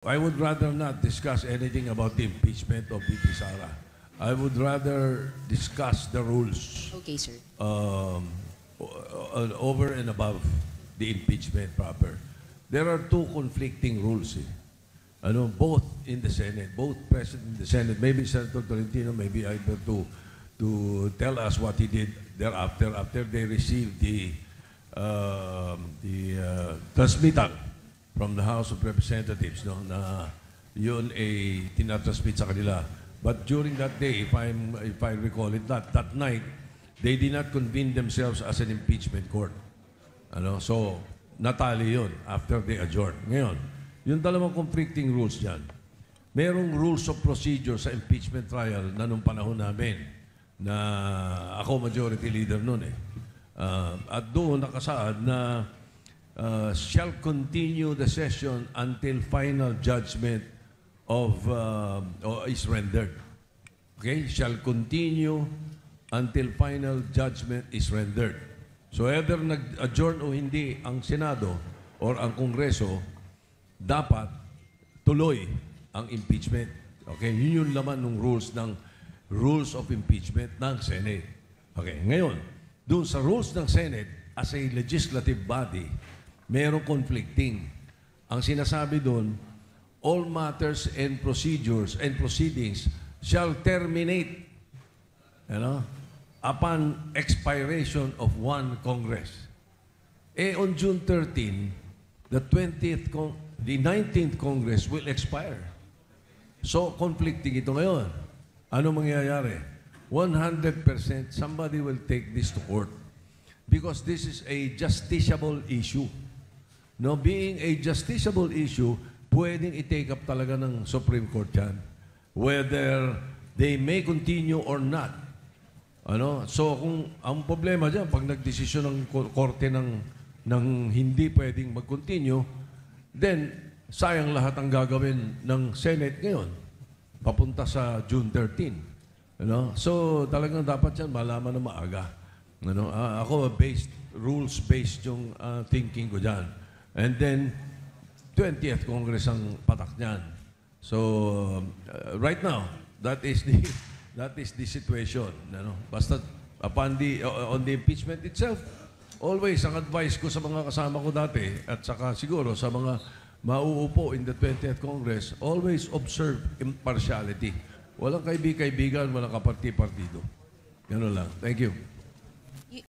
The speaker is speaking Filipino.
I would rather not discuss anything about the impeachment of VP Sara. I would rather discuss the rules Okay, sir. over and above the impeachment proper. There are two conflicting rules. Both in the Senate, both present in the Senate. Maybe Senator Tolentino may be able to tell us what he did thereafter after they received the transmittal from the House of Representatives, no, na yun ay tinatransmit sa kanila. But during that day, if I recall it, that night, they did not convene themselves as an impeachment court. So, natali yun after they adjourned. Ngayon, yung dalawang conflicting rules dyan, merong rules of procedure sa impeachment trial na nung panahon namin na ako majority leader noon eh. At doon nakasaad na shall continue the session until final judgment is rendered. Okay? Shall continue until final judgment is rendered. So either nag-adjourn o hindi ang Senado or ang Kongreso, dapat tuloy ang impeachment. Okay? Yun yung laman ng rules of impeachment ng Senate. Okay? Ngayon, doon sa rules ng Senate, as a legislative body, merong conflicting. Ang sinasabi doon, all matters and procedures and proceedings shall terminate upon expiration of one Congress. On June 13, the 19th Congress will expire. So, conflicting ito ngayon. Ano mangyayari? 100% somebody will take this to court because this is a justiciable issue. No, being a justiciable issue, pwedeng i-take up talaga ng Supreme Court yan. Whether they may continue or not. So, kung ang problema dyan, pag nagdesisyon ng korte ng hindi pwedeng mag-continue, then sayang lahat ang gagawin ng Senate ngayon, papunta sa June 13. So, talagang dapat yan malaman na maaga. Ako, rules-based yung thinking ko dyan. And then, 20th Congress ang patak niyan. So, right now, that is the situation. Basta on the impeachment itself, always ang advice ko sa mga kasama ko dati at saka siguro sa mga mauupo in the 20th Congress, always observe impartiality. Walang kaibigan, walang kaparti-partido. Ganun lang. Thank you.